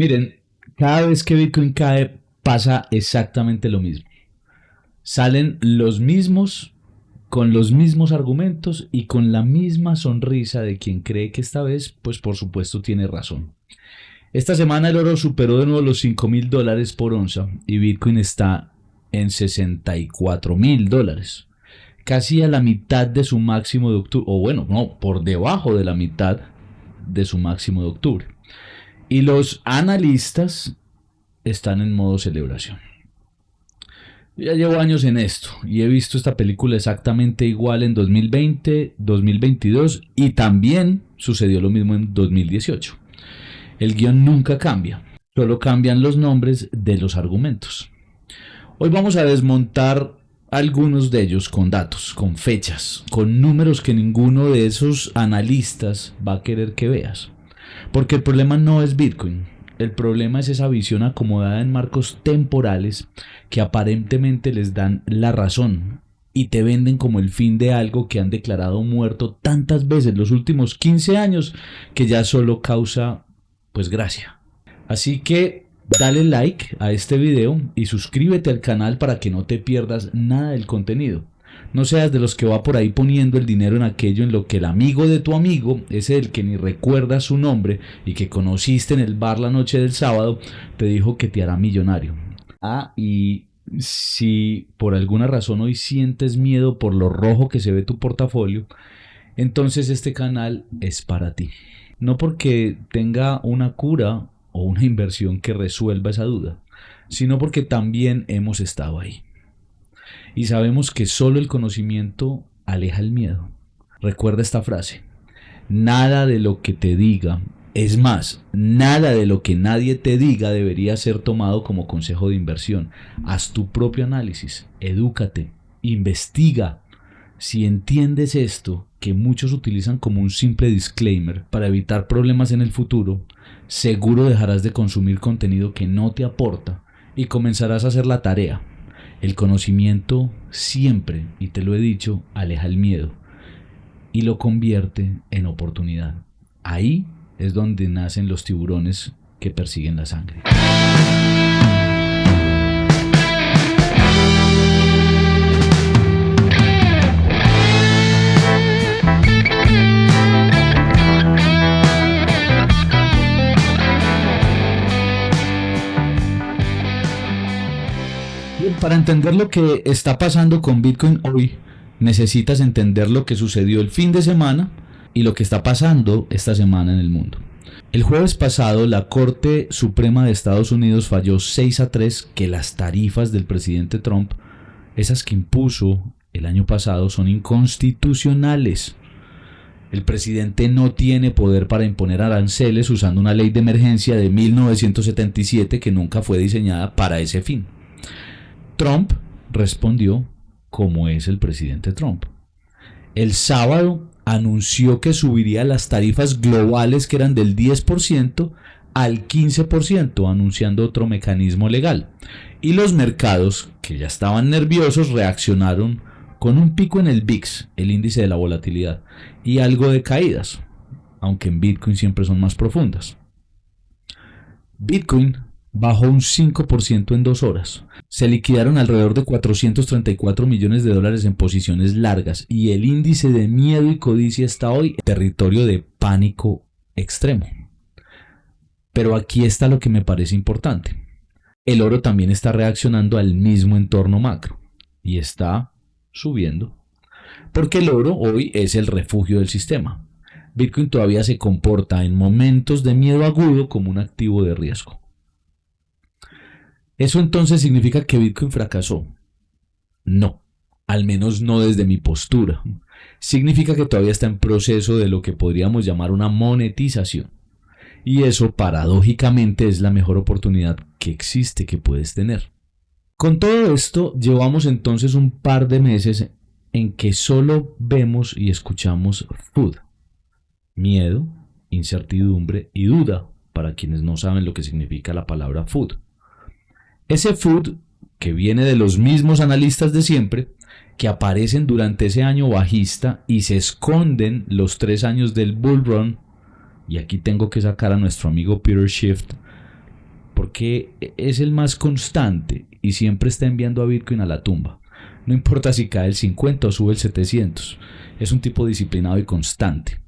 Miren, cada vez que Bitcoin cae pasa exactamente lo mismo. Salen los mismos con los mismos argumentos y con la misma sonrisa de quien cree que esta vez, pues por supuesto tiene razón. Esta semana el oro superó de nuevo los $5,000 por onza y Bitcoin está en $64,000, casi a la mitad de su máximo de octubre, o bueno, no, por debajo de la mitad de su máximo de octubre. Y los analistas están en modo celebración. Ya llevo años en esto y he visto esta película exactamente igual en 2020, 2022 y también sucedió lo mismo en 2018. El guión nunca cambia, solo cambian los nombres de los argumentos. Hoy vamos a desmontar algunos de ellos con datos, con fechas, con números que ninguno de esos analistas va a querer que veas. Porque el problema no es Bitcoin, el problema es esa visión acomodada en marcos temporales que aparentemente les dan la razón y te venden como el fin de algo que han declarado muerto tantas veces los últimos 15 años que ya solo causa pues gracia. Así que dale like a este video y suscríbete al canal para que no te pierdas nada del contenido. No seas de los que va por ahí poniendo el dinero en aquello en lo que el amigo de tu amigo, ese del que ni recuerdas su nombre y que conociste en el bar la noche del sábado, te dijo que te hará millonario. Y si por alguna razón hoy sientes miedo por lo rojo que se ve tu portafolio, entonces este canal es para ti. No porque tenga una cura o una inversión que resuelva esa duda, sino porque también hemos estado ahí. Y sabemos que solo el conocimiento aleja el miedo. Recuerda esta frase: nada de lo que te diga, es más, nada de lo que nadie te diga debería ser tomado como consejo de inversión. Haz tu propio análisis, edúcate, investiga. Si entiendes esto, que muchos utilizan como un simple disclaimer para evitar problemas en el futuro, seguro dejarás de consumir contenido que no te aporta y comenzarás a hacer la tarea. El conocimiento siempre, y te lo he dicho, aleja el miedo y lo convierte en oportunidad. Ahí es donde nacen los tiburones que persiguen la sangre. Bien, para entender lo que está pasando con Bitcoin hoy, necesitas entender lo que sucedió el fin de semana y lo que está pasando esta semana en el mundo. El jueves pasado, la Corte Suprema de Estados Unidos falló 6-3 que las tarifas del presidente Trump, esas que impuso el año pasado, son inconstitucionales. El presidente no tiene poder para imponer aranceles usando una ley de emergencia de 1977 que nunca fue diseñada para ese fin. Trump respondió como es el presidente Trump. El sábado anunció que subiría las tarifas globales que eran del 10% al 15%, anunciando otro mecanismo legal. Y los mercados, que ya estaban nerviosos, reaccionaron con un pico en el VIX, el índice de la volatilidad, y algo de caídas, aunque en Bitcoin siempre son más profundas. Bitcoin bajó un 5% en 2 horas. Se liquidaron alrededor de $434 millones en posiciones largas y el índice de miedo y codicia está hoy en territorio de pánico extremo. Pero aquí está lo que me parece importante. El oro también está reaccionando al mismo entorno macro y está subiendo. Porque el oro hoy es el refugio del sistema. Bitcoin todavía se comporta en momentos de miedo agudo como un activo de riesgo. ¿Eso entonces significa que Bitcoin fracasó? No, al menos no desde mi postura. Significa que todavía está en proceso de lo que podríamos llamar una monetización. Y eso paradójicamente es la mejor oportunidad que existe que puedes tener. Con todo esto, llevamos entonces un par de meses en que solo vemos y escuchamos FUD. Miedo, incertidumbre y duda, para quienes no saben lo que significa la palabra FUD. Ese FUD, que viene de los mismos analistas de siempre, que aparecen durante ese año bajista y se esconden los 3 años del bull run, y aquí tengo que sacar a nuestro amigo Peter Schiff, porque es el más constante y siempre está enviando a Bitcoin a la tumba. No importa si cae el 50 o sube el 700. Es un tipo disciplinado y constante.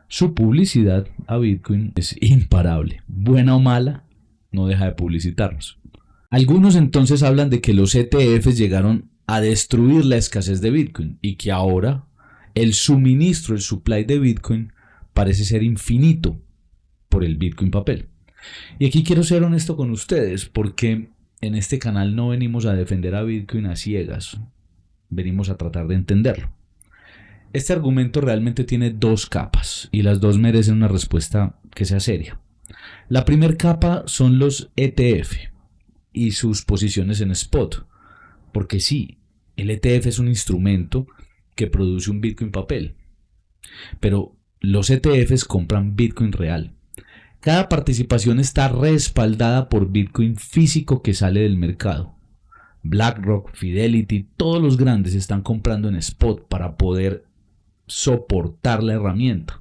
Su publicidad a Bitcoin es imparable. Buena o mala, no deja de publicitarnos. Algunos entonces hablan de que los ETFs llegaron a destruir la escasez de Bitcoin y que ahora el suministro, el supply de Bitcoin parece ser infinito por el Bitcoin papel. Y aquí quiero ser honesto con ustedes porque en este canal no venimos a defender a Bitcoin a ciegas, venimos a tratar de entenderlo. Este argumento realmente tiene dos capas y las dos merecen una respuesta que sea seria. La primera capa son los ETF y sus posiciones en spot, porque sí, el ETF es un instrumento que produce un Bitcoin papel, pero los ETFs compran Bitcoin real. Cada participación está respaldada por Bitcoin físico que sale del mercado. BlackRock, Fidelity, todos los grandes están comprando en spot para poder soportar la herramienta.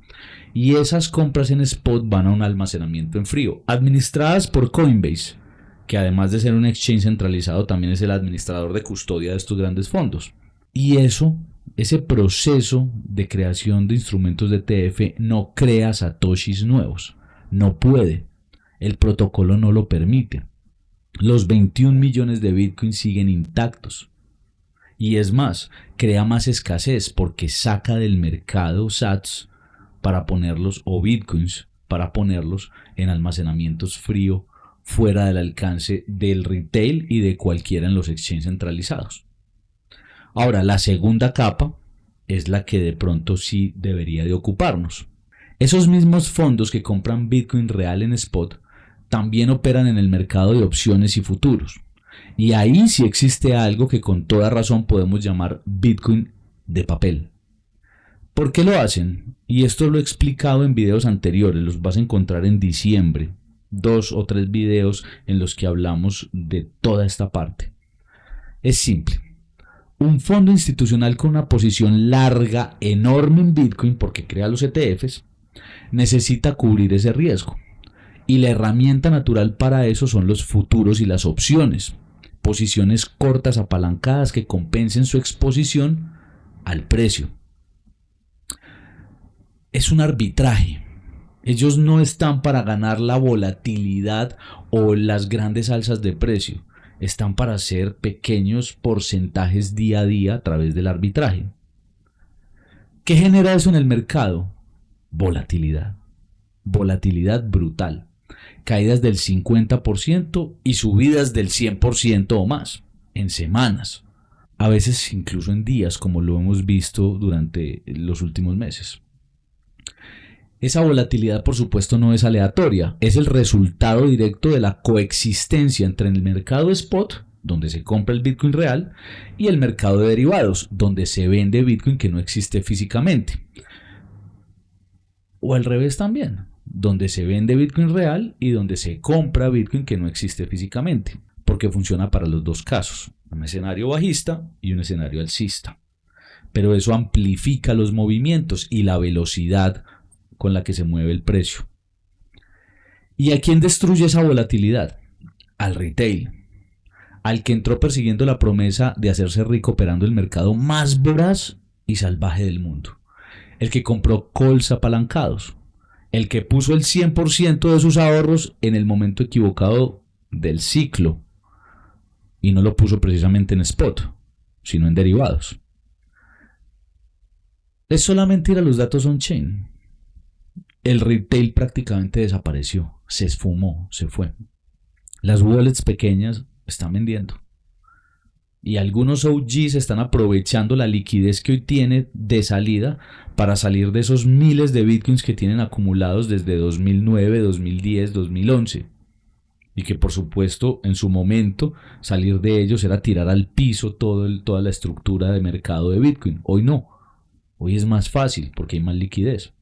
Y esas compras en spot van a un almacenamiento en frío, administradas por Coinbase, que además de ser un exchange centralizado, también es el administrador de custodia de estos grandes fondos. Y ese proceso de creación de instrumentos de ETF no crea satoshis nuevos. No puede. El protocolo no lo permite. Los 21 millones de Bitcoin siguen intactos. Y es más, crea más escasez porque saca del mercado sats para ponerlos, o Bitcoins, para ponerlos en almacenamientos frío fuera del alcance del retail y de cualquiera en los exchanges centralizados. Ahora, la segunda capa es la que de pronto sí debería de ocuparnos. Esos mismos fondos que compran Bitcoin real en spot también operan en el mercado de opciones y futuros. Y ahí sí existe algo que con toda razón podemos llamar Bitcoin de papel. ¿Por qué lo hacen? Y esto lo he explicado en videos anteriores, los vas a encontrar en diciembre. 2 o 3 videos en los que hablamos de toda esta parte. Es simple. Un fondo institucional con una posición larga, enorme en Bitcoin, porque crea los ETFs, necesita cubrir ese riesgo. Y la herramienta natural para eso son los futuros y las opciones. Posiciones cortas apalancadas que compensen su exposición al precio. Es un arbitraje. Ellos no están para ganar la volatilidad o las grandes alzas de precio. Están para hacer pequeños porcentajes día a día a través del arbitraje. ¿Qué genera eso en el mercado? Volatilidad. Volatilidad brutal. Caídas del 50% y subidas del 100% o más en semanas. A veces incluso en días, como lo hemos visto durante los últimos meses. Esa volatilidad, por supuesto, no es aleatoria, es el resultado directo de la coexistencia entre el mercado spot, donde se compra el Bitcoin real, y el mercado de derivados, donde se vende Bitcoin que no existe físicamente. O al revés también, donde se vende Bitcoin real y donde se compra Bitcoin que no existe físicamente, porque funciona para los dos casos, un escenario bajista y un escenario alcista. Pero eso amplifica los movimientos y la velocidad con la que se mueve el precio. ¿Y a quién destruye esa volatilidad? Al retail, al que entró persiguiendo la promesa de hacerse rico operando el mercado más voraz y salvaje del mundo, el que compró calls apalancados, el que puso el 100% de sus ahorros en el momento equivocado del ciclo y no lo puso precisamente en spot, sino en derivados. Es solamente ir a los datos on-chain. El retail prácticamente desapareció, se esfumó, se fue. Las wallets pequeñas están vendiendo. Y algunos OGs están aprovechando la liquidez que hoy tiene de salida para salir de esos miles de bitcoins que tienen acumulados desde 2009, 2010, 2011. Y que por supuesto en su momento salir de ellos era tirar al piso toda la estructura de mercado de Bitcoin. Hoy no. Hoy es más fácil porque hay más liquidez.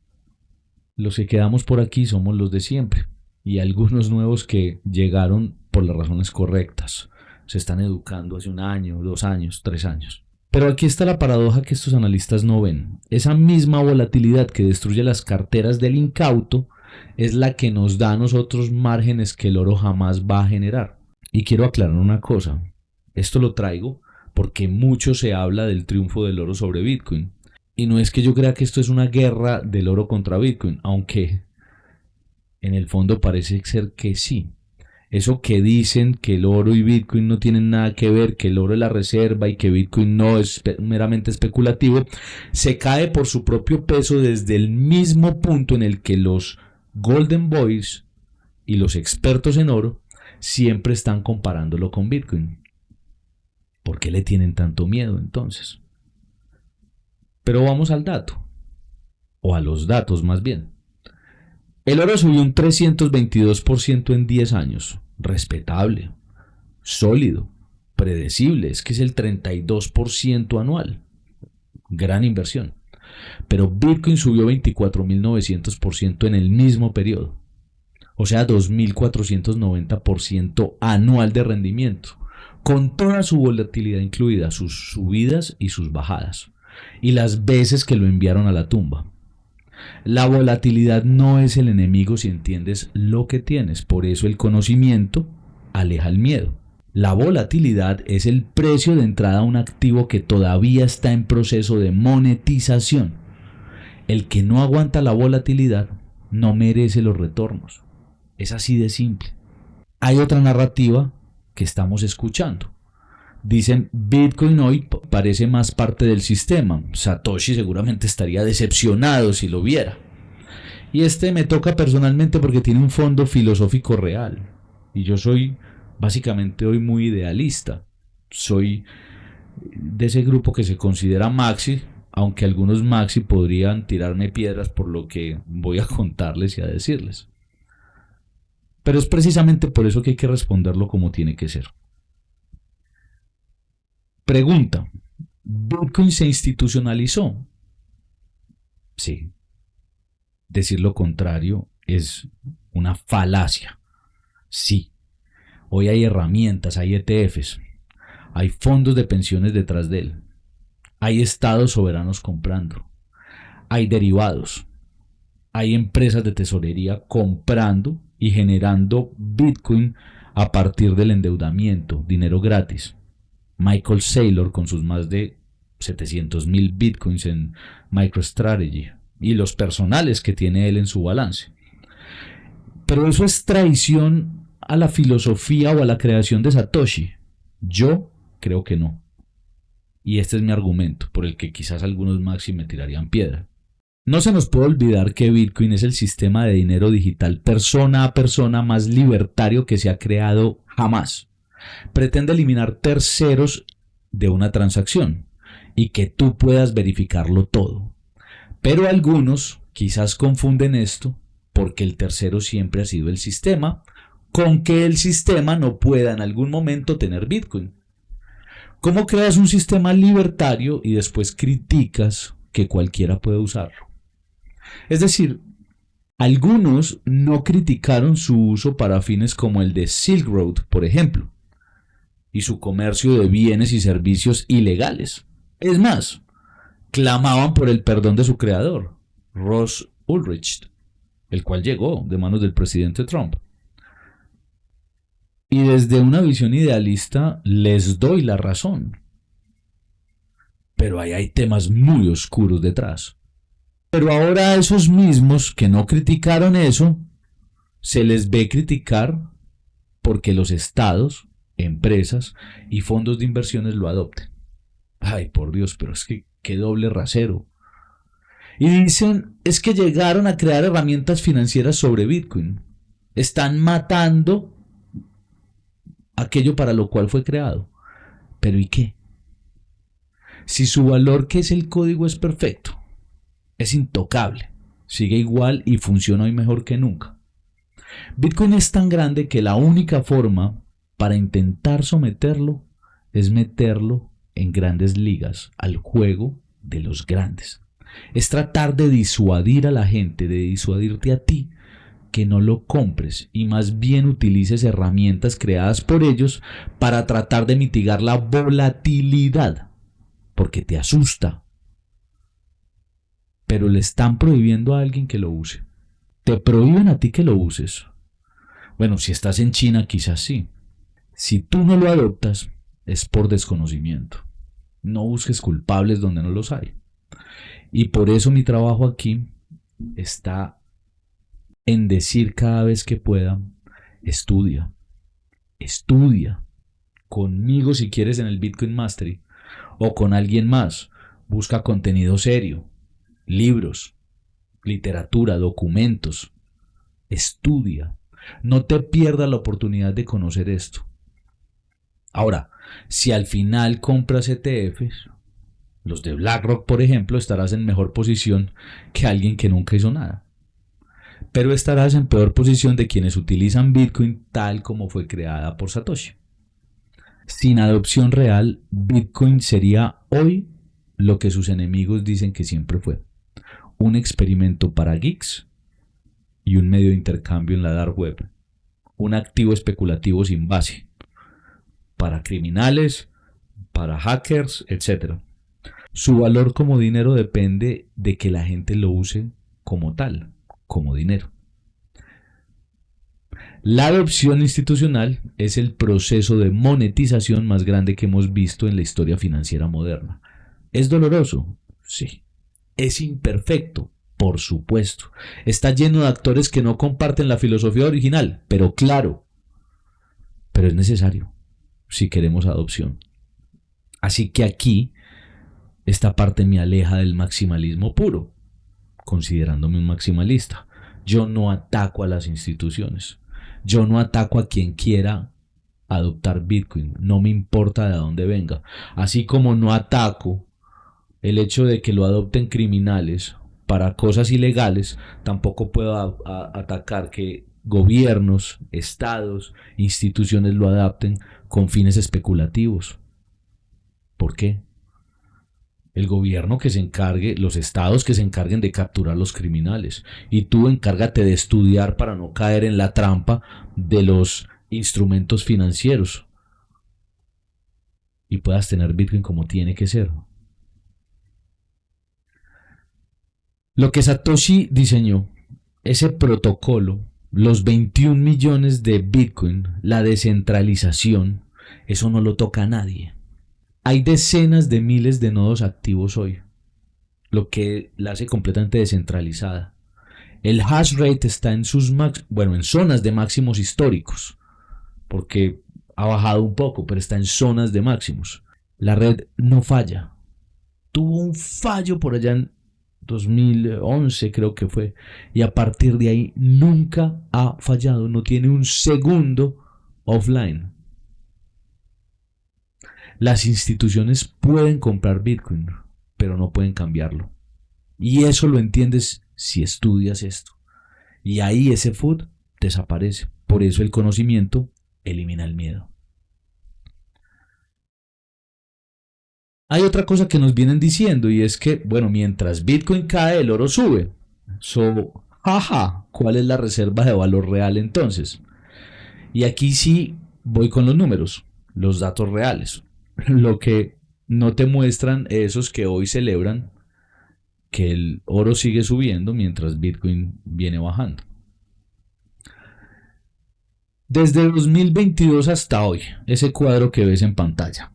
Los que quedamos por aquí somos los de siempre y algunos nuevos que llegaron por las razones correctas. Se están educando hace 1 año, 2 años, 3 años. Pero aquí está la paradoja que estos analistas no ven. Esa misma volatilidad que destruye las carteras del incauto es la que nos da a nosotros márgenes que el oro jamás va a generar. Y quiero aclarar una cosa, esto lo traigo porque mucho se habla del triunfo del oro sobre Bitcoin. Y no es que yo crea que esto es una guerra del oro contra Bitcoin, aunque en el fondo parece ser que sí. Eso que dicen que el oro y Bitcoin no tienen nada que ver, que el oro es la reserva y que Bitcoin no es meramente especulativo, se cae por su propio peso desde el mismo punto en el que los Golden Boys y los expertos en oro siempre están comparándolo con Bitcoin. ¿Por qué le tienen tanto miedo entonces? Pero vamos al dato, o a los datos más bien. El oro subió un 322% en 10 años. Respetable, sólido, predecible. Es que es el 32% anual. Gran inversión. Pero Bitcoin subió 24.900% en el mismo periodo. O sea, 2.490% anual de rendimiento. Con toda su volatilidad incluida, sus subidas y sus bajadas. Y las veces que lo enviaron a la tumba. La volatilidad no es el enemigo si entiendes lo que tienes, por eso el conocimiento aleja el miedo. La volatilidad es el precio de entrada a un activo que todavía está en proceso de monetización. El que no aguanta la volatilidad no merece los retornos. Es así de simple. Hay otra narrativa que estamos escuchando. Dicen, Bitcoin hoy parece más parte del sistema. Satoshi seguramente estaría decepcionado si lo viera. Y me toca personalmente porque tiene un fondo filosófico real. Y yo soy básicamente hoy muy idealista. Soy de ese grupo que se considera maxi, aunque algunos maxi podrían tirarme piedras por lo que voy a contarles y a decirles. Pero es precisamente por eso que hay que responderlo como tiene que ser. Pregunta, ¿Bitcoin se institucionalizó? Sí. Decir lo contrario es una falacia. Sí. Hoy hay herramientas, hay ETFs, hay fondos de pensiones detrás de él, hay estados soberanos comprando, hay derivados, hay empresas de tesorería comprando y generando Bitcoin a partir del endeudamiento, dinero gratis. Michael Saylor con sus más de 700,000 bitcoins en MicroStrategy y los personales que tiene él en su balance. Pero eso es traición a la filosofía o a la creación de Satoshi. Yo creo que no. Y este es mi argumento, por el que quizás algunos maxi me tirarían piedra. No se nos puede olvidar que Bitcoin es el sistema de dinero digital persona a persona más libertario que se ha creado jamás. Pretende eliminar terceros de una transacción y que tú puedas verificarlo todo. Pero algunos quizás confunden esto porque el tercero siempre ha sido el sistema, con que el sistema no pueda en algún momento tener Bitcoin. ¿Cómo creas un sistema libertario y después criticas que cualquiera puede usarlo? Es decir, algunos no criticaron su uso para fines como el de Silk Road, por ejemplo, y su comercio de bienes y servicios ilegales. Es más, clamaban por el perdón de su creador, Ross Ulbricht, el cual llegó de manos del presidente Trump. Y desde una visión idealista les doy la razón. Pero ahí hay temas muy oscuros detrás. Pero ahora a esos mismos que no criticaron eso, se les ve criticar porque los estados, empresas y fondos de inversiones lo adopten. Ay, por Dios, pero es que qué doble rasero. Y dicen, es que llegaron a crear herramientas financieras sobre Bitcoin. Están matando aquello para lo cual fue creado. ¿Pero y qué? Si su valor, que es el código, es perfecto, es intocable, sigue igual y funciona hoy mejor que nunca. Bitcoin es tan grande que la única forma para intentar someterlo es meterlo en grandes ligas, al juego de los grandes. Es tratar de disuadir a la gente, de disuadirte a ti, que no lo compres y más bien utilices herramientas creadas por ellos para tratar de mitigar la volatilidad, porque te asusta. Pero le están prohibiendo a alguien que lo use. Te prohíben a ti que lo uses. Bueno, si estás en China, quizás sí. Si tú no lo adoptas, es por desconocimiento. No busques culpables donde no los hay. Y por eso mi trabajo aquí está en decir cada vez que pueda, estudia, estudia. Conmigo si quieres en el Bitcoin Mastery o con alguien más. Busca contenido serio, libros, literatura, documentos. Estudia. No te pierdas la oportunidad de conocer esto. Ahora, si al final compras ETFs, los de BlackRock, por ejemplo, estarás en mejor posición que alguien que nunca hizo nada. Pero estarás en peor posición de quienes utilizan Bitcoin tal como fue creada por Satoshi. Sin adopción real, Bitcoin sería hoy lo que sus enemigos dicen que siempre fue. Un experimento para geeks y un medio de intercambio en la dark web. Un activo especulativo sin base. Para criminales, para hackers, etc. Su valor como dinero depende de que la gente lo use como tal, como dinero. La adopción institucional es el proceso de monetización más grande que hemos visto en la historia financiera moderna. ¿Es doloroso? Sí. ¿Es imperfecto? Por supuesto. Está lleno de actores que no comparten la filosofía original, pero claro, pero es necesario si queremos adopción. Así que aquí esta parte me aleja del maximalismo puro, considerándome un maximalista. Yo no ataco a las instituciones. Yo no ataco a quien quiera adoptar Bitcoin. No me importa de dónde venga. Así como no ataco el hecho de que lo adopten criminales para cosas ilegales, tampoco puedo atacar que gobiernos, estados, instituciones lo adapten con fines especulativos. ¿Por qué? El gobierno que se encargue, los estados que se encarguen de capturar los criminales. Y tú encárgate de estudiar para no caer en la trampa de los instrumentos financieros. Y puedas tener Bitcoin como tiene que ser. Lo que Satoshi diseñó, ese protocolo, los 21 millones de Bitcoin, la descentralización, eso no lo toca a nadie. Hay decenas de miles de nodos activos hoy, lo que la hace completamente descentralizada. El hash rate está en en zonas de máximos históricos, porque ha bajado un poco, pero está en zonas de máximos. La red no falla. Tuvo un fallo por allá en 2011 creo que fue, y a partir de ahí nunca ha fallado, no tiene un segundo offline. Las instituciones pueden comprar Bitcoin, pero no pueden cambiarlo. Y eso lo entiendes si estudias esto. Y ahí ese food desaparece. Por eso el conocimiento elimina el miedo. Hay otra cosa que nos vienen diciendo y es que, bueno, mientras Bitcoin cae, el oro sube. Jaja, ¿cuál es la reserva de valor real entonces? Y aquí sí voy con los números, los datos reales. Lo que no te muestran esos que hoy celebran que el oro sigue subiendo mientras Bitcoin viene bajando. Desde 2022 hasta hoy, ese cuadro que ves en pantalla,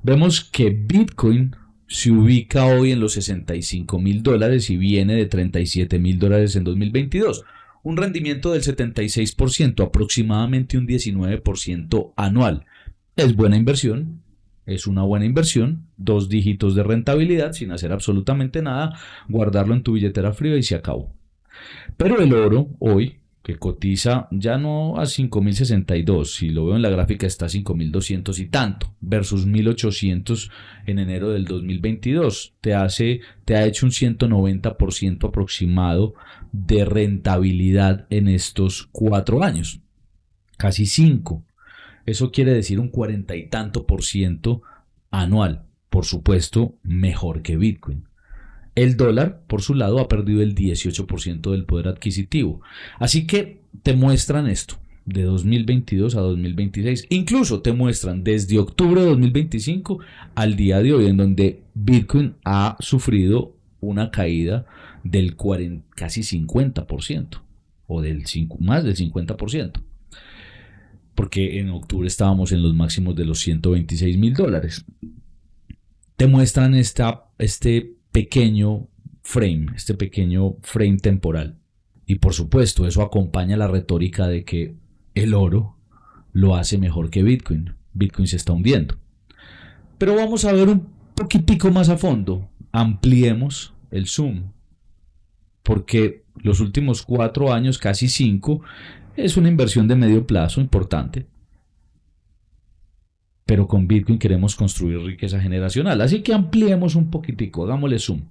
vemos que Bitcoin se ubica hoy en los $65,000 y viene de $37,000 en 2022. Un rendimiento del 76%, aproximadamente un 19% anual. Es buena inversión, es una buena inversión, 2 dígitos de rentabilidad sin hacer absolutamente nada, guardarlo en tu billetera fría y se acabó. Pero el oro hoy, que cotiza ya no a 5,062, si lo veo en la gráfica está a 5,200 y tanto, versus 1,800 en enero del 2022, te ha hecho un 190% aproximado de rentabilidad en estos 4 años, casi 5. Eso quiere decir un 40 y tanto por ciento anual. Por supuesto, mejor que Bitcoin. El dólar, por su lado, ha perdido el 18% del poder adquisitivo. Así que te muestran esto, de 2022 a 2026. Incluso te muestran desde octubre de 2025 al día de hoy, en donde Bitcoin ha sufrido una caída del casi 50%, o más del 50%, porque en octubre estábamos en los máximos de los $126,000. Te muestran este pequeño frame temporal. Y por supuesto, eso acompaña la retórica de que el oro lo hace mejor que Bitcoin. Bitcoin se está hundiendo. Pero vamos a ver un poquitico más a fondo. Ampliemos el zoom. Porque los últimos 4 años, casi 5, es una inversión de medio plazo importante. Pero con Bitcoin queremos construir riqueza generacional. Así que ampliemos un poquitico, hagámosle zoom.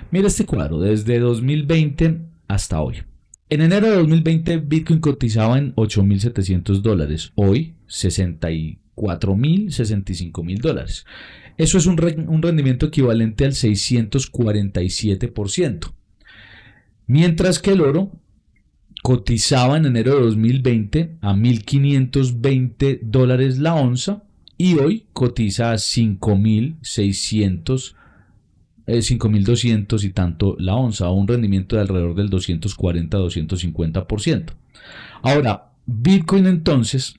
Mira este cuadro, desde 2020 hasta hoy. En enero de 2020 Bitcoin cotizaba en $8,700. Hoy, $64,000, $65,000. Eso es un rendimiento equivalente al 647%. Mientras que el oro cotizaba en enero de 2020 a $1,520 la onza y hoy cotiza a 5,200 y tanto la onza, a un rendimiento de alrededor del 240-250%. Ahora, Bitcoin entonces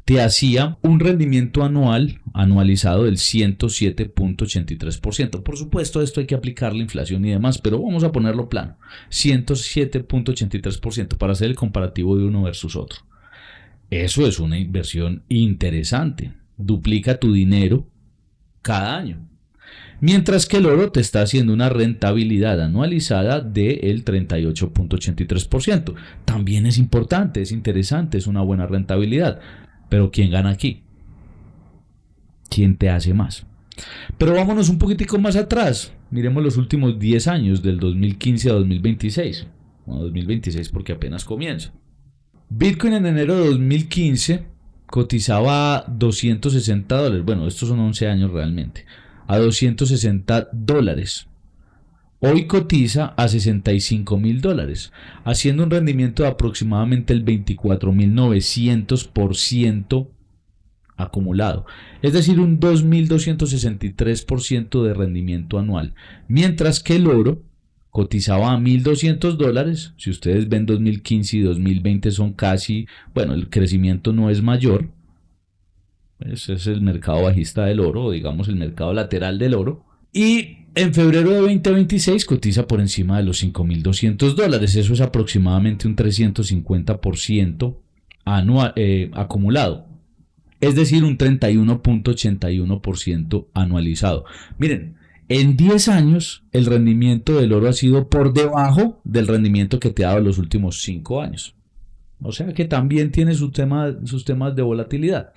te hacía un rendimiento anualizado del 107.83%. Por supuesto, esto hay que aplicar la inflación y demás, pero vamos a ponerlo plano. 107.83% para hacer el comparativo de uno versus otro. Eso es una inversión interesante. Duplica tu dinero cada año. Mientras que el oro te está haciendo una rentabilidad anualizada del 38.83%. También es importante, es interesante, es una buena rentabilidad. Pero ¿quién gana aquí? ¿Quién te hace más? Pero vámonos un poquitico más atrás. Miremos los últimos 10 años, del 2015 a 2026. Bueno, 2026 porque apenas comienza. Bitcoin en enero de 2015 cotizaba a $260. Bueno, estos son 11 años realmente. A $260. Hoy cotiza a $65,000, haciendo un rendimiento de aproximadamente el 24.900% acumulado. Es decir, un 2.263% de rendimiento anual. Mientras que el oro cotizaba a $1,200. Si ustedes ven 2015 y 2020 son casi, bueno, el crecimiento no es mayor. Ese es el mercado bajista del oro, o digamos el mercado lateral del oro. Y en febrero de 2026 cotiza por encima de los $5,200. Eso es aproximadamente un 350% acumulado. Es decir, un 31.81% anualizado. Miren, en 10 años el rendimiento del oro ha sido por debajo del rendimiento que te ha dado en los últimos 5 años. O sea que también tiene sus temas de volatilidad.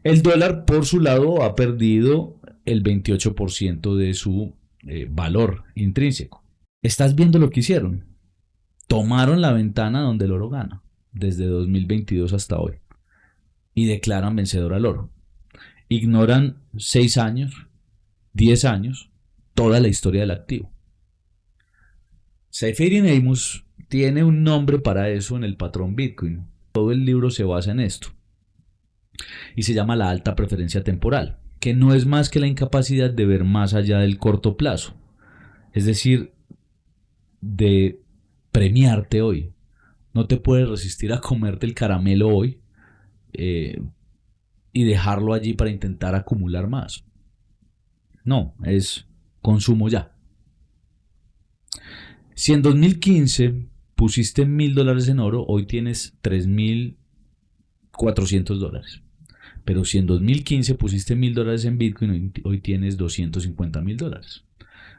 El dólar, por su lado, ha perdido el 28% de su valor intrínseco. ¿Estás viendo lo que hicieron? Tomaron la ventana donde el oro gana, desde 2022 hasta hoy, y declaran vencedor al oro. Ignoran 6 años, 10 años, toda la historia del activo. Saifedean tiene un nombre para eso en el patrón Bitcoin. Todo el libro se basa en esto. Y se llama la alta preferencia temporal, que no es más que la incapacidad de ver más allá del corto plazo. Es decir, de premiarte hoy. No te puedes resistir a comerte el caramelo hoy y dejarlo allí para intentar acumular más. No, es consumo ya. Si en 2015 pusiste $1,000 en oro, hoy tienes $3,400. Pero si en 2015 pusiste $1,000 en Bitcoin, hoy tienes $250,000.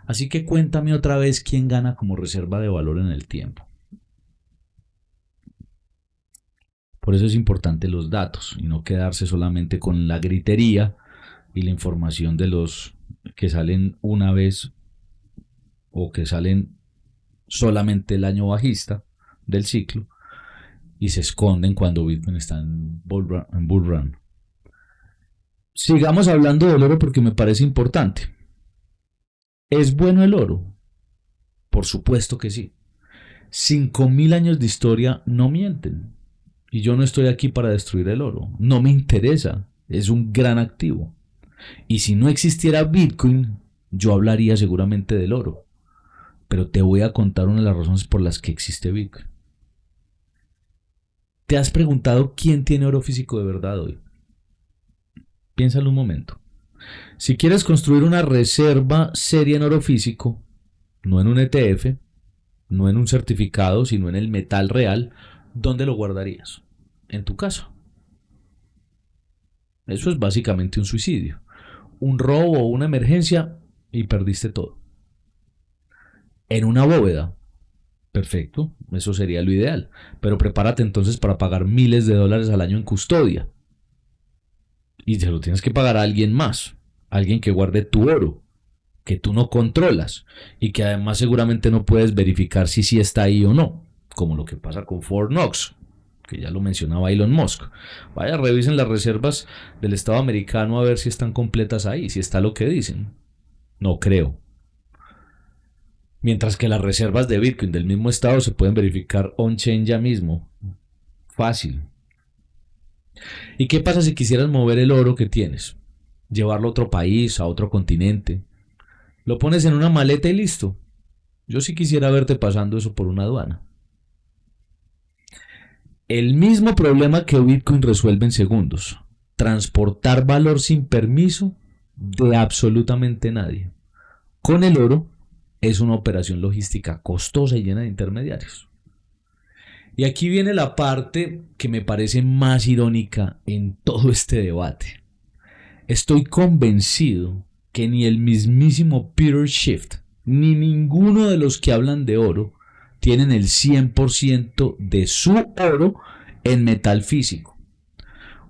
Así que cuéntame otra vez quién gana como reserva de valor en el tiempo. Por eso es importante los datos y no quedarse solamente con la gritería y la información de los que salen una vez o que salen solamente el año bajista del ciclo y se esconden cuando Bitcoin está en bull run. Sigamos hablando del oro porque me parece importante. ¿Es bueno el oro? Por supuesto que sí. 5,000 años de historia no mienten. Y yo no estoy aquí para destruir el oro. No me interesa. Es un gran activo. Y si no existiera Bitcoin, yo hablaría seguramente del oro. Pero te voy a contar una de las razones por las que existe Bitcoin. ¿Te has preguntado quién tiene oro físico de verdad hoy? Piénsalo un momento. Si quieres construir una reserva seria en oro físico, no en un ETF, no en un certificado, sino en el metal real, ¿dónde lo guardarías? En tu casa. Eso es básicamente un suicidio. Un robo o una emergencia y perdiste todo. En una bóveda. Perfecto, eso sería lo ideal. Pero prepárate entonces para pagar miles de dólares al año en custodia. Y te lo tienes que pagar a alguien más. Alguien que guarde tu oro, que tú no controlas y que además seguramente no puedes verificar si sí está ahí o no. Como lo que pasa con Fort Knox, que ya lo mencionaba Elon Musk. Vaya, revisen las reservas del Estado americano a ver si están completas ahí, si está lo que dicen. No creo. Mientras que las reservas de Bitcoin del mismo estado se pueden verificar on-chain ya mismo. Fácil. ¿Y qué pasa si quisieras mover el oro que tienes? Llevarlo a otro país, a otro continente. Lo pones en una maleta y listo. Yo sí quisiera verte pasando eso por una aduana. El mismo problema que Bitcoin resuelve en segundos. Transportar valor sin permiso de absolutamente nadie. Con el oro es una operación logística costosa y llena de intermediarios. Y aquí viene la parte que me parece más irónica en todo este debate. Estoy convencido que ni el mismísimo Peter Schiff ni ninguno de los que hablan de oro tienen el 100% de su oro en metal físico.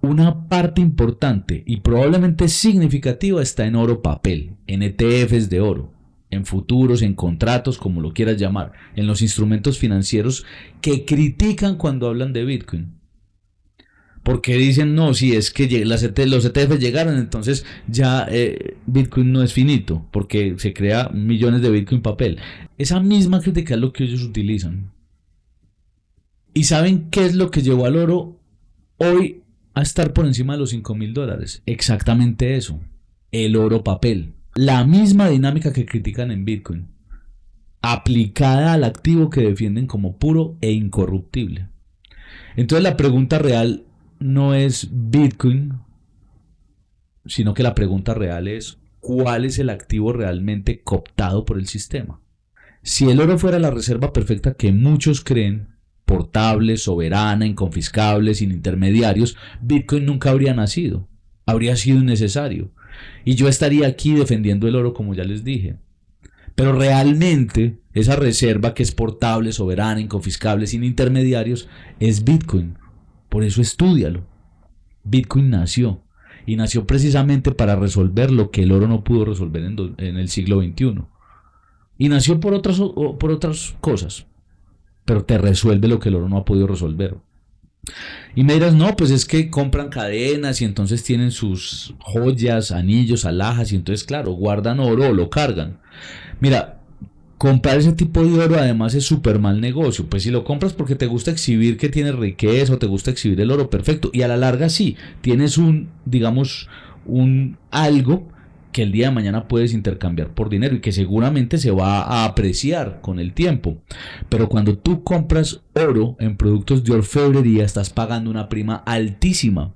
Una parte importante y probablemente significativa está en oro papel, en ETFs de oro, en futuros, en contratos, como lo quieras llamar, en los instrumentos financieros que critican cuando hablan de Bitcoin. Porque dicen, no, si es que los ETF llegaron, entonces ya Bitcoin no es finito, porque se crea millones de Bitcoin papel. Esa misma crítica es lo que ellos utilizan. ¿Y saben qué es lo que llevó al oro hoy a estar por encima de los $5,000? Exactamente eso, el oro papel. La misma dinámica que critican en Bitcoin, aplicada al activo que defienden como puro e incorruptible. Entonces la pregunta real no es Bitcoin, sino que la pregunta real es ¿cuál es el activo realmente cooptado por el sistema? Si el oro fuera la reserva perfecta que muchos creen, portable, soberana, inconfiscable, sin intermediarios, Bitcoin nunca habría nacido. Habría sido innecesario. Y yo estaría aquí defendiendo el oro como ya les dije. Pero realmente esa reserva que es portable, soberana, inconfiscable, sin intermediarios, es Bitcoin. Por eso estúdialo. Bitcoin nació. Y nació precisamente para resolver lo que el oro no pudo resolver en el siglo XXI. Y nació por otras cosas. Pero te resuelve lo que el oro no ha podido resolver. Y me dirás, no, pues es que compran cadenas y entonces tienen sus joyas, anillos, alhajas y entonces, claro, guardan oro o lo cargan. Mira, comprar ese tipo de oro además es súper mal negocio. Pues si lo compras porque te gusta exhibir que tienes riqueza o te gusta exhibir el oro, perfecto. Y a la larga sí, tienes digamos, un algo que el día de mañana puedes intercambiar por dinero y que seguramente se va a apreciar con el tiempo. Pero cuando tú compras oro en productos de orfebrería, estás pagando una prima altísima.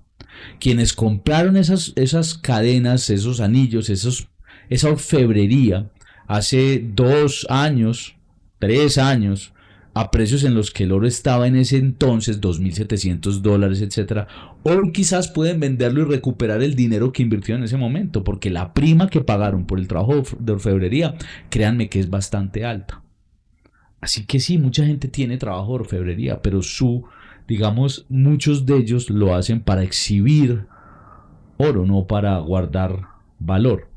Quienes compraron esas cadenas, esos anillos, esa orfebrería hace 2 años, 3 años, a precios en los que el oro estaba en ese entonces, $2,700, etcétera, o quizás pueden venderlo y recuperar el dinero que invirtieron en ese momento, porque la prima que pagaron por el trabajo de orfebrería, créanme que es bastante alta. Así que sí, mucha gente tiene trabajo de orfebrería, pero digamos, muchos de ellos lo hacen para exhibir oro, no para guardar valor.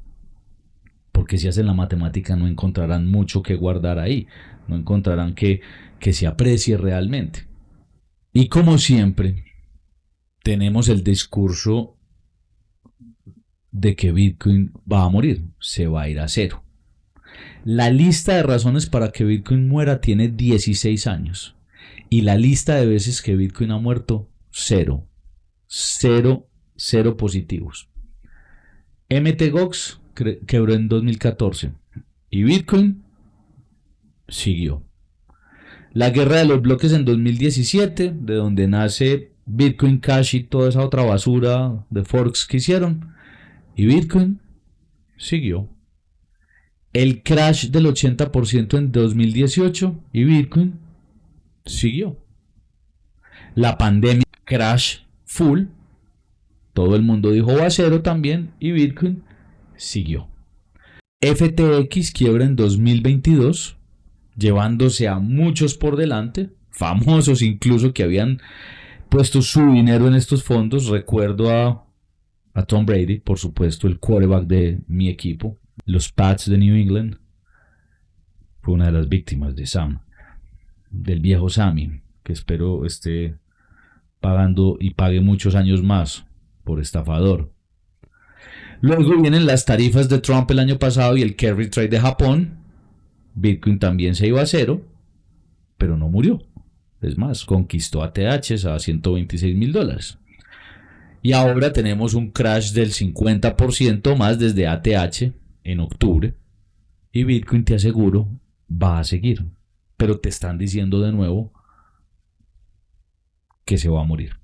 Porque si hacen la matemática no encontrarán mucho que guardar ahí, no encontrarán que se aprecie realmente. Y como siempre, tenemos el discurso de que Bitcoin va a morir, se va a ir a cero. La lista de razones para que Bitcoin muera tiene 16 años. Y la lista de veces que Bitcoin ha muerto, cero. Cero positivos. Mt. Gox quebró en 2014 y Bitcoin siguió. La guerra de los bloques en 2017, de donde nace Bitcoin Cash y toda esa otra basura de forks que hicieron, y Bitcoin siguió. El crash del 80% en 2018 y Bitcoin siguió. La pandemia, crash full, todo el mundo dijo va a cero también y Bitcoin siguió. FTX quiebra en 2022, llevándose a muchos por delante, famosos incluso que habían puesto su dinero en estos fondos. Recuerdo a Tom Brady, por supuesto, el quarterback de mi equipo, los Pats de New England. Fue una de las víctimas de Sam, del viejo Sammy, que espero esté pagando y pague muchos años más por estafador. Luego vienen las tarifas de Trump el año pasado y el carry trade de Japón. Bitcoin también se iba a cero, pero no murió. Es más, conquistó ATH a $126,000. Y ahora tenemos un crash del 50% más desde ATH en octubre. Y Bitcoin, te aseguro, va a seguir. Pero te están diciendo de nuevo que se va a morir.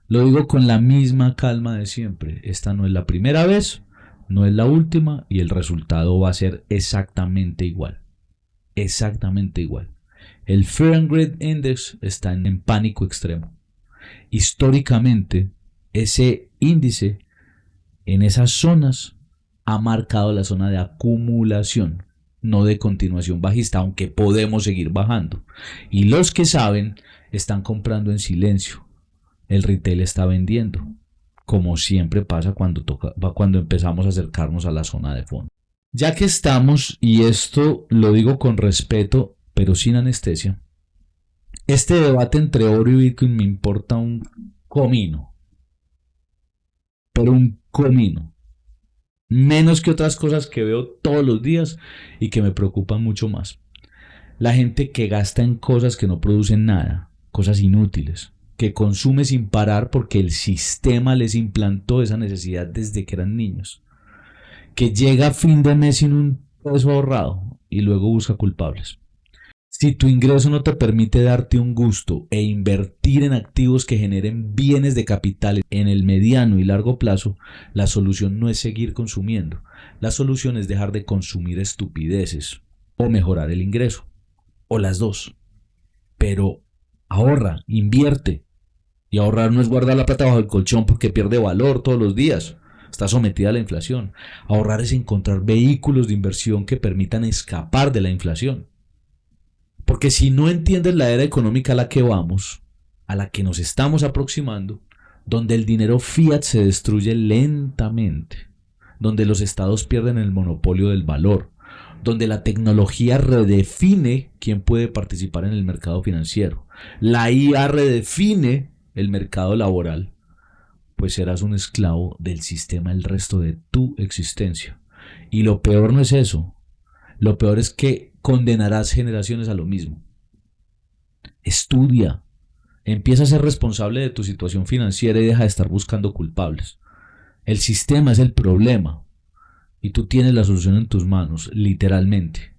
Lo digo con la misma calma de siempre. Esta no es la primera vez, no es la última y el resultado va a ser exactamente igual. Exactamente igual. El Fear and Greed Index está en pánico extremo. Históricamente, ese índice en esas zonas ha marcado la zona de acumulación, no de continuación bajista, aunque podemos seguir bajando. Y los que saben están comprando en silencio. El retail está vendiendo, como siempre pasa cuando empezamos a acercarnos a la zona de fondo. Ya que estamos, y esto lo digo con respeto, pero sin anestesia, este debate entre oro y Bitcoin me importa un comino. Pero un comino. Menos que otras cosas que veo todos los días y que me preocupan mucho más. La gente que gasta en cosas que no producen nada, cosas inútiles, que consume sin parar porque el sistema les implantó esa necesidad desde que eran niños, que llega a fin de mes sin un peso ahorrado y luego busca culpables. Si tu ingreso no te permite darte un gusto e invertir en activos que generen bienes de capital en el mediano y largo plazo, la solución no es seguir consumiendo. La solución es dejar de consumir estupideces o mejorar el ingreso, o las dos. Pero ahorra, invierte. Y ahorrar no es guardar la plata bajo el colchón porque pierde valor todos los días. Está sometida a la inflación. Ahorrar es encontrar vehículos de inversión que permitan escapar de la inflación. Porque si no entiendes la era económica a la que vamos, a la que nos estamos aproximando, donde el dinero fiat se destruye lentamente, donde los estados pierden el monopolio del valor, donde la tecnología redefine quién puede participar en el mercado financiero, la IA redefine el mercado laboral, pues serás un esclavo del sistema el resto de tu existencia. Y lo peor no es eso, lo peor es que condenarás generaciones a lo mismo. Estudia, empieza a ser responsable de tu situación financiera y deja de estar buscando culpables. El sistema es el problema y tú tienes la solución en tus manos, literalmente.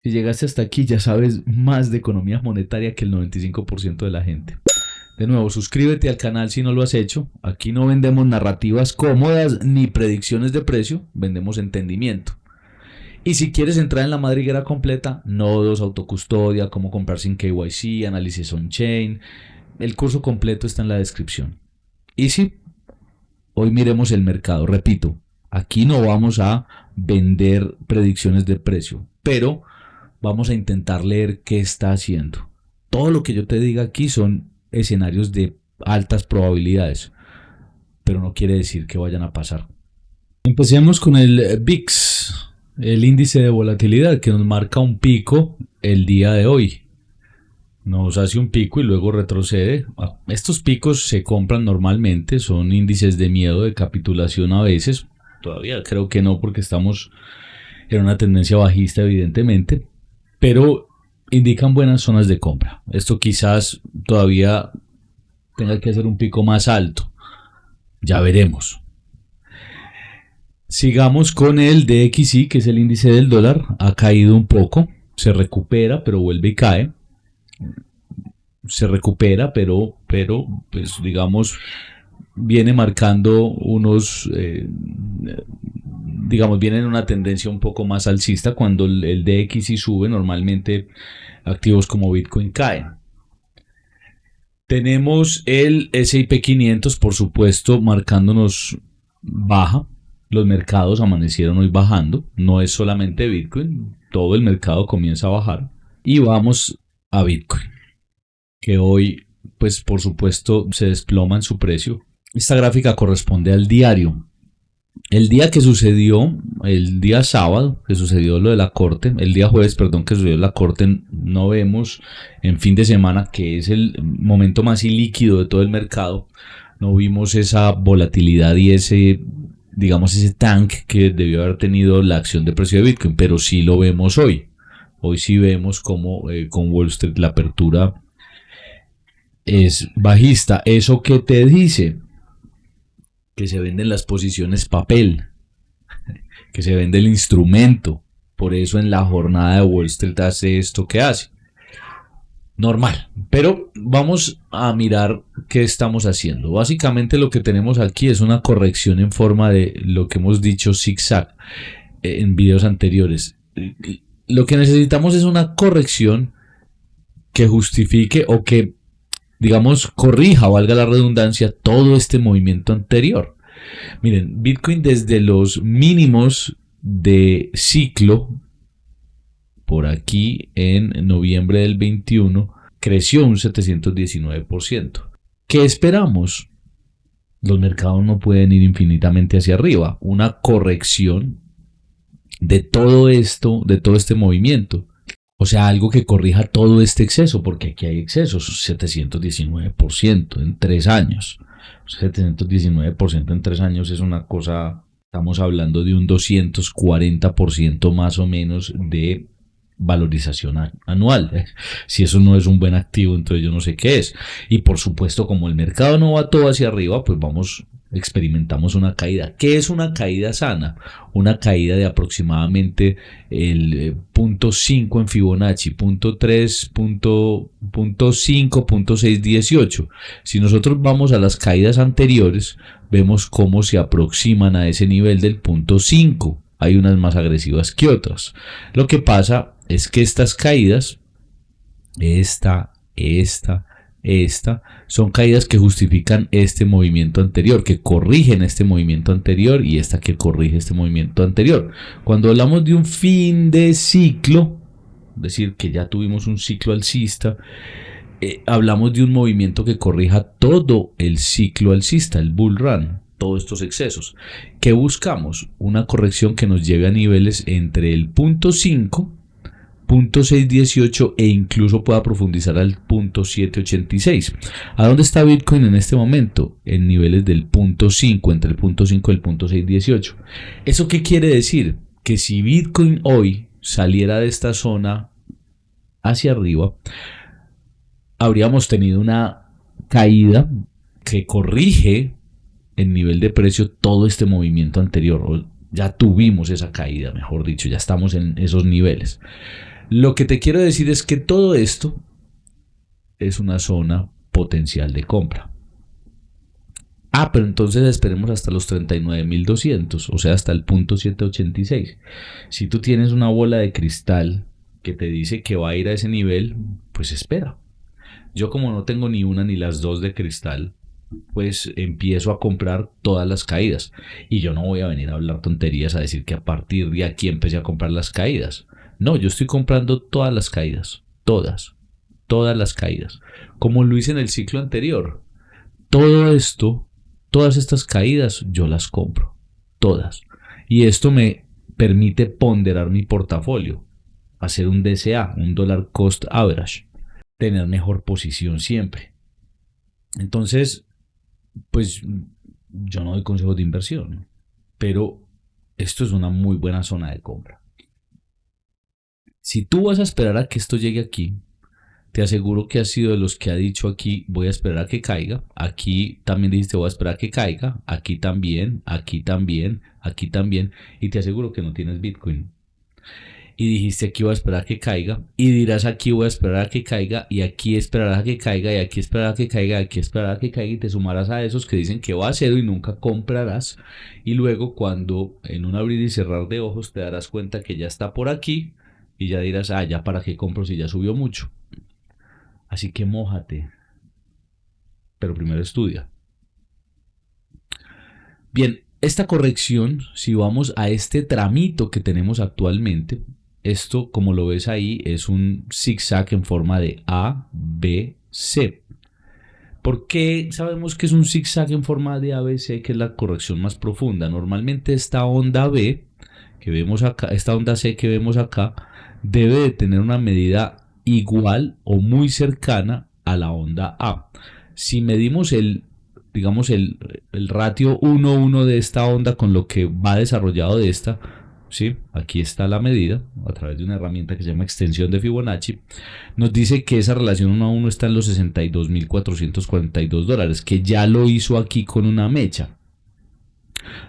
Si llegaste hasta aquí ya sabes más de economía monetaria que el 95% de la gente. De nuevo, suscríbete al canal si no lo has hecho. Aquí no vendemos narrativas cómodas ni predicciones de precio, vendemos entendimiento. Y si quieres entrar en la madriguera completa, nodos, autocustodia, cómo comprar sin KYC, análisis on-chain, el curso completo está en la descripción. Y sí, hoy miremos el mercado. Repito, aquí no vamos a vender predicciones de precio, pero vamos a intentar leer qué está haciendo. Todo lo que yo te diga aquí son escenarios de altas probabilidades, pero no quiere decir que vayan a pasar. Empecemos con el VIX, el índice de volatilidad que nos marca un pico el día de hoy. Nos hace un pico y luego retrocede. Estos picos se compran normalmente, son índices de miedo, de capitulación a veces. Todavía creo que no porque estamos en una tendencia bajista evidentemente, pero indican buenas zonas de compra. Esto quizás todavía tenga que hacer un pico más alto Ya veremos. Sigamos con el DXY, que es el índice del dólar. Ha caído un poco, se recupera, pero vuelve y cae. Se recupera, pero pues digamos, viene marcando unos, digamos, viene en una tendencia un poco más alcista. Cuando el DXY sube, normalmente activos como Bitcoin caen. Tenemos el S&P 500, por supuesto, marcándonos baja. Los mercados amanecieron hoy bajando. No es solamente Bitcoin, todo el mercado comienza a bajar. Y vamos a Bitcoin, que hoy, pues por supuesto, se desploma en su precio. Esta gráfica corresponde al diario. El día que sucedió, el día sábado, que sucedió lo de la corte, el día jueves, perdón, que sucedió la corte, no vemos en fin de semana, que es el momento más ilíquido de todo el mercado, no vimos esa volatilidad y ese, digamos, ese tank que debió haber tenido la acción de precio de Bitcoin, pero sí lo vemos hoy. Hoy sí vemos como con Wall Street la apertura es bajista. ¿Eso qué te dice? Que se venden las posiciones papel, que se vende el instrumento. Por eso en la jornada de Wall Street hace esto que hace. Normal. Pero vamos a mirar qué estamos haciendo. Básicamente lo que tenemos aquí es una corrección en forma de lo que hemos dicho zigzag en videos anteriores. Lo que necesitamos es una corrección que justifique o que, digamos, corrija, valga la redundancia, todo este movimiento anterior. Miren, Bitcoin desde los mínimos de ciclo, por aquí en noviembre del 21, creció un 719%. ¿Qué esperamos? Los mercados no pueden ir infinitamente hacia arriba. Una corrección de todo esto, de todo este movimiento. O sea, algo que corrija todo este exceso, porque aquí hay excesos, 719% en 3 años. 719% en 3 años es una cosa, estamos hablando de un 240% más o menos de valorización anual. Si eso no es un buen activo, entonces yo no sé qué es. Y por supuesto, como el mercado no va todo hacia arriba, pues experimentamos una caída. ¿Qué es una caída sana? Una caída de aproximadamente el punto 5 en Fibonacci, punto 3, punto 5, punto 6, 18. Si nosotros vamos a las caídas anteriores, vemos cómo se aproximan a ese nivel del punto 5. Hay unas más agresivas que otras. Lo que pasa es que estas caídas, esta, son caídas que justifican este movimiento anterior, que corrigen este movimiento anterior, y esta que corrige este movimiento anterior. Cuando hablamos de un fin de ciclo, es decir, que ya tuvimos un ciclo alcista, hablamos de un movimiento que corrija todo el ciclo alcista, el bull run, todos estos excesos. ¿Qué buscamos? Una corrección que nos lleve a niveles entre el punto 5, punto 618 e incluso pueda profundizar al punto 786. ¿A dónde está Bitcoin en este momento? En niveles del punto 5, entre el punto 5 y el punto 618. ¿Eso qué quiere decir? Que si Bitcoin hoy saliera de esta zona hacia arriba, habríamos tenido una caída que corrige el nivel de precio todo este movimiento anterior. Ya tuvimos esa caída, mejor dicho, ya estamos en esos niveles. Lo que te quiero decir es que todo esto es una zona potencial de compra. Pero entonces esperemos hasta los 39.200, o sea, hasta el punto 786. Si tú tienes una bola de cristal que te dice que va a ir a ese nivel, pues espera. Yo, como no tengo ni una ni las dos de cristal, pues empiezo a comprar todas las caídas. Y yo no voy a venir a hablar tonterías a decir que a partir de aquí empecé a comprar las caídas. No, yo estoy comprando todas las caídas. Todas las caídas. Como lo hice en el ciclo anterior. Todo esto, todas estas caídas, yo las compro. Todas. Y esto me permite ponderar mi portafolio. Hacer un DCA, un Dollar Cost Average. Tener mejor posición siempre. Entonces, pues yo no doy consejos de inversión, pero esto es una muy buena zona de compra. Si tú vas a esperar a que esto llegue aquí, te aseguro que has sido de los que ha dicho aquí voy a esperar a que caiga, aquí también dijiste voy a esperar a que caiga, aquí también, aquí también, aquí también, y te aseguro que no tienes Bitcoin. Y dijiste aquí voy a esperar a que caiga, y dirás aquí voy a esperar a que caiga, y aquí esperarás a que caiga, y aquí esperarás a que caiga, y aquí esperarás a que caiga, y te sumarás a esos que dicen que va a cero y nunca comprarás, y luego cuando en un abrir y cerrar de ojos te darás cuenta que ya está por aquí, y ya dirás, ah, ya para qué compro si ya subió mucho. Así que mójate, pero primero estudia. Bien, esta corrección, si vamos a este tramito que tenemos actualmente, esto, como lo ves ahí, es un zigzag en forma de A, B, C. ¿Por qué sabemos que es un zigzag en forma de ABC, que es la corrección más profunda? Normalmente esta onda B que vemos acá, esta onda C que vemos acá, debe de tener una medida igual o muy cercana a la onda A. Si medimos digamos, el ratio 1:1 de esta onda con lo que va desarrollado de esta, ¿sí? Aquí está la medida a través de una herramienta que se llama extensión de Fibonacci. Nos dice que esa relación 1:1 está en los $62,442, que ya lo hizo aquí con una mecha.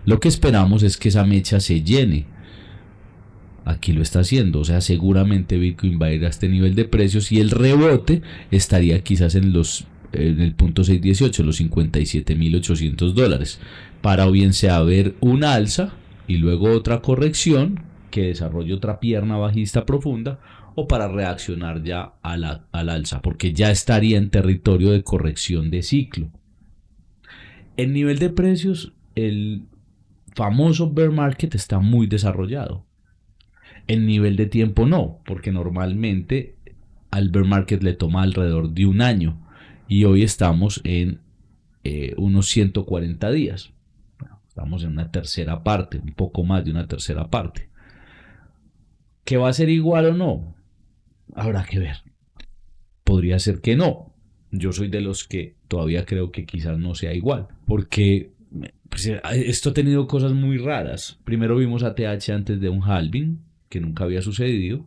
Lo que esperamos es que esa mecha se llene. Aquí lo está haciendo, o sea, seguramente Bitcoin va a ir a este nivel de precios y el rebote estaría quizás en el punto 618, los $57,800, para o bien sea ver una alza y luego otra corrección que desarrolle otra pierna bajista profunda, o para reaccionar ya al alza, porque ya estaría en territorio de corrección de ciclo. El nivel de precios, el famoso bear market, está muy desarrollado. El nivel de tiempo no, porque normalmente al bear market le toma alrededor de un año y hoy estamos en unos 140 días. Bueno, estamos en una tercera parte, un poco más de una tercera parte. ¿Que va a ser igual o no? Habrá que ver. Podría ser que no. Yo soy de los que todavía creo que quizás no sea igual, porque pues, esto ha tenido cosas muy raras. Primero vimos a TH antes de un halving, que nunca había sucedido.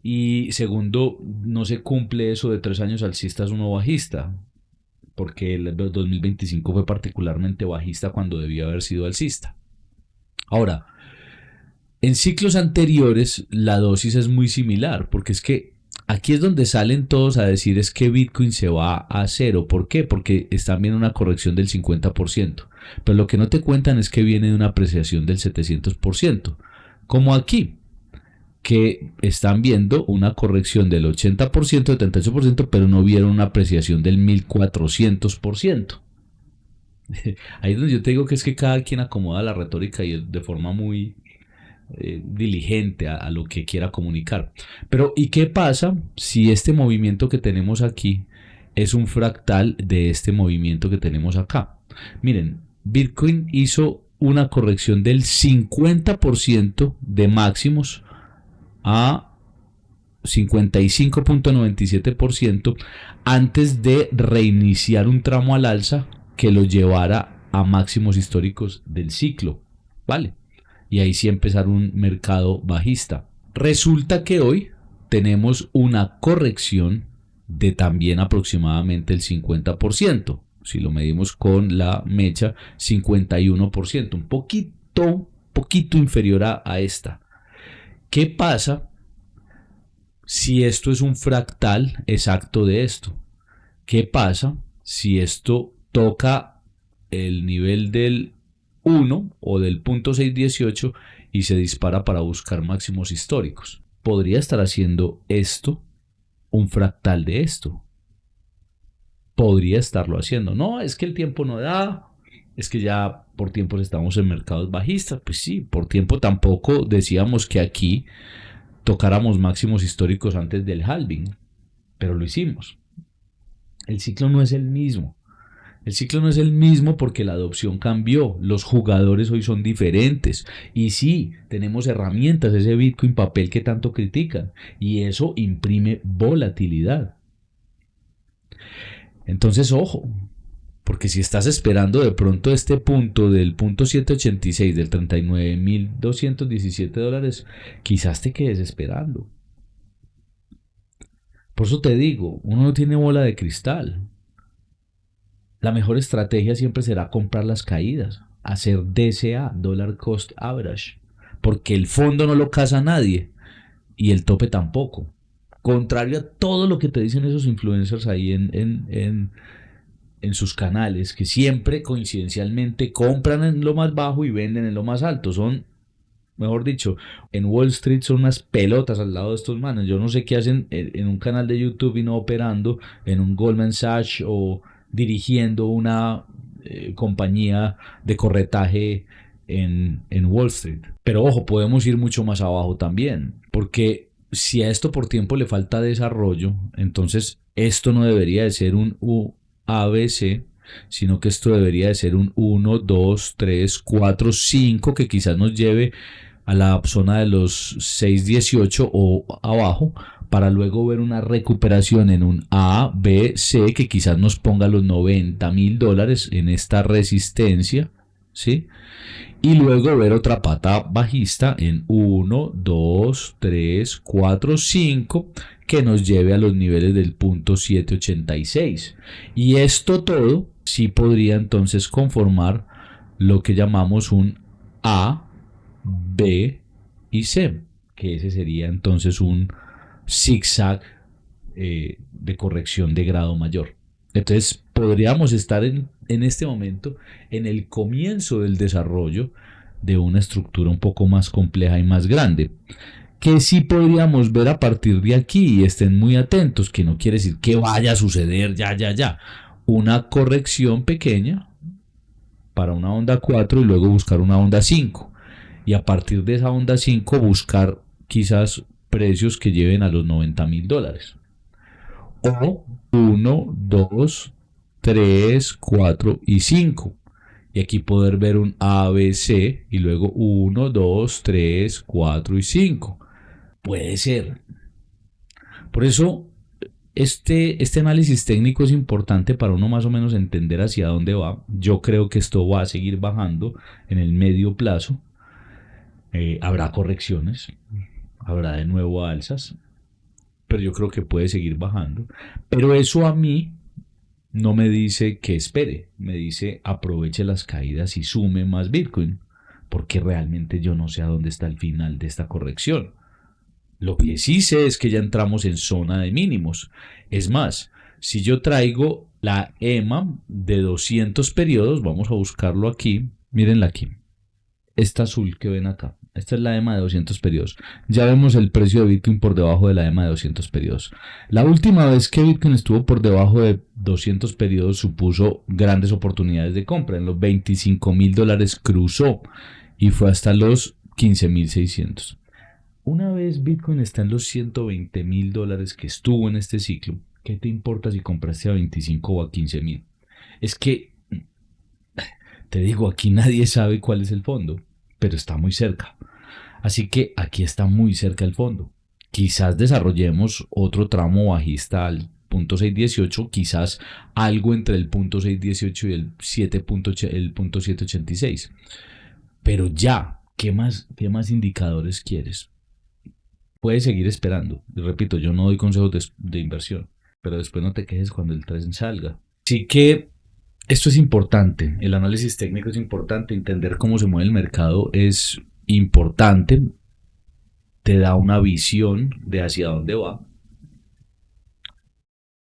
Y segundo, no se cumple eso de 3 años alcistas, uno bajista, porque el 2025 fue particularmente bajista cuando debía haber sido alcista. Ahora, en ciclos anteriores la dosis es muy similar, porque es que aquí es donde salen todos a decir es que Bitcoin se va a cero. ¿Por qué? Porque están viendo una corrección del 50%. Pero lo que no te cuentan es que viene de una apreciación del 700%. Como aquí, que están viendo una corrección del 80%, 78%, pero no vieron una apreciación del 1400%. Ahí es donde yo te digo que es que cada quien acomoda la retórica y de forma muy diligente a lo que quiera comunicar. Pero ¿y qué pasa si este movimiento que tenemos aquí es un fractal de este movimiento que tenemos acá? Miren, Bitcoin hizo una corrección del 50% de máximos a 55.97% antes de reiniciar un tramo al alza que lo llevara a máximos históricos del ciclo, ¿vale? Y ahí sí empezar un mercado bajista. Resulta que hoy tenemos una corrección de también aproximadamente el 50%. Si lo medimos con la mecha, 51%, un poquito inferior a esta. ¿Qué pasa si esto es un fractal exacto de esto? ¿Qué pasa si esto toca el nivel del 1 o del punto 618 y se dispara para buscar máximos históricos? Podría estar haciendo esto un fractal de esto. Podría estarlo haciendo. No, es que el tiempo no da. Es que ya por tiempos estamos en mercados bajistas. Pues sí, por tiempo tampoco decíamos que aquí tocáramos máximos históricos antes del halving, pero lo hicimos. El ciclo no es el mismo. El ciclo no es el mismo porque la adopción cambió, los jugadores hoy son diferentes y sí, tenemos herramientas, ese Bitcoin papel que tanto critican, y eso imprime volatilidad. Entonces, ojo, porque si estás esperando de pronto este punto del punto 786 del $39,217, quizás te quedes esperando. Por eso te digo, uno no tiene bola de cristal. La mejor estrategia siempre será comprar las caídas, hacer DCA, Dollar Cost Average, porque el fondo no lo casa nadie y el tope tampoco. Contrario a todo lo que te dicen esos influencers ahí en sus canales, que siempre coincidencialmente compran en lo más bajo y venden en lo más alto. Son, mejor dicho, en Wall Street son unas pelotas al lado de estos manes. Yo no sé qué hacen en un canal de YouTube y no operando en un Goldman Sachs o dirigiendo una compañía de corretaje en Wall Street. Pero ojo, podemos ir mucho más abajo también, porque si a esto por tiempo le falta desarrollo, entonces esto no debería de ser un ABC, sino que esto debería de ser un 1, 2, 3, 4, 5, que quizás nos lleve a la zona de los 6,18 o abajo, para luego ver una recuperación en un A, B, C, que quizás nos ponga los $90,000 en esta resistencia, ¿sí? Y luego ver otra pata bajista en 1, 2, 3, 4, 5, que nos lleve a los niveles del punto 786. Y esto todo sí podría entonces conformar lo que llamamos un A, B y C, que ese sería entonces un zigzag de corrección de grado mayor. Entonces podríamos estar en este momento en el comienzo del desarrollo de una estructura un poco más compleja y más grande, que sí podríamos ver a partir de aquí, y estén muy atentos, que no quiere decir que vaya a suceder ya, una corrección pequeña para una onda 4 y luego buscar una onda 5, y a partir de esa onda 5 buscar quizás precios que lleven a los $90,000. O 1, 2, 3, 4 y 5. Y aquí poder ver un A, B, C y luego 1, 2, 3, 4 y 5. Puede ser. Por eso este análisis técnico es importante para uno más o menos entender hacia dónde va. Yo creo que esto va a seguir bajando en el medio plazo. Habrá correcciones, habrá de nuevo alzas, pero yo creo que puede seguir bajando. Pero eso a mí no me dice que espere, me dice aproveche las caídas y sume más Bitcoin, porque realmente yo no sé a dónde está el final de esta corrección. Lo que sí sé es que ya entramos en zona de mínimos. Es más, si yo traigo la EMA de 200 periodos, vamos a buscarlo aquí, mírenla aquí, esta azul que ven acá. Esta es la EMA de 200 periodos. Ya vemos el precio de Bitcoin por debajo de la EMA de 200 periodos. La última vez que Bitcoin estuvo por debajo de 200 periodos supuso grandes oportunidades de compra. En los $25,000 cruzó y fue hasta los 15,600. Una vez Bitcoin está en los $120,000 que estuvo en este ciclo, ¿qué te importa si compraste a 25 o a 15,000? Es que, te digo, aquí nadie sabe cuál es el fondo, pero está muy cerca. Así que aquí está muy cerca el fondo. Quizás desarrollemos otro tramo bajista al punto 618, quizás algo entre el punto 618 y el 786. Pero ya, ¿qué más indicadores quieres? Puedes seguir esperando. Y repito, yo no doy consejos de inversión, pero después no te quejes cuando el tren salga. Así que esto es importante, el análisis técnico es importante, entender cómo se mueve el mercado es importante, te da una visión de hacia dónde va,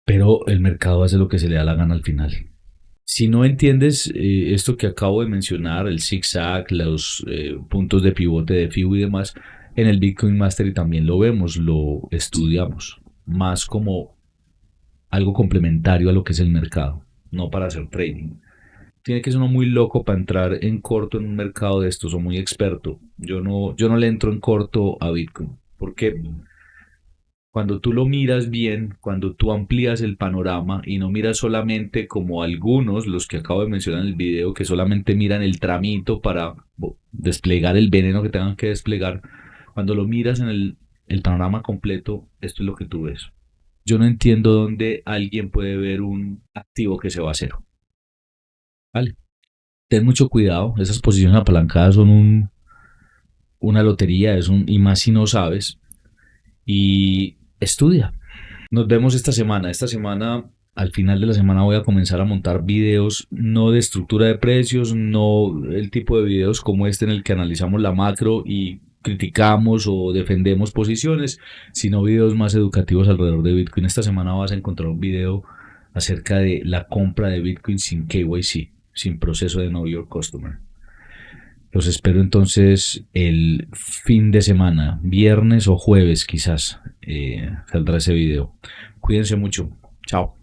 pero el mercado hace lo que se le da la gana al final. Si no entiendes esto que acabo de mencionar, el zigzag, los puntos de pivote de FIBO y demás, en el Bitcoin Mastery también lo vemos, lo estudiamos, más como algo complementario a lo que es el mercado, no para hacer trading. Tiene que ser uno muy loco para entrar en corto en un mercado de estos o muy experto. Yo no le entro en corto a Bitcoin, porque cuando tú lo miras bien, cuando tú amplías el panorama y no miras solamente como algunos, los que acabo de mencionar en el video, que solamente miran el tramito para desplegar el veneno que tengan que desplegar, cuando lo miras en el panorama completo, esto es lo que tú ves. Yo no entiendo dónde alguien puede ver un activo que se va a cero. ¿Vale? Ten mucho cuidado, esas posiciones apalancadas son una lotería, y más si no sabes. Y estudia, Nos vemos esta semana. Esta semana, al final de la semana, voy a comenzar a montar videos no de estructura de precios, no el tipo de videos como este en el que analizamos la macro y criticamos o defendemos posiciones, sino videos más educativos alrededor de Bitcoin. Esta semana vas a encontrar un video acerca de la compra de Bitcoin sin KYC, sin proceso de Know Your Customer. Los espero entonces el fin de semana, viernes o jueves quizás, saldrá ese video. Cuídense mucho. Chao.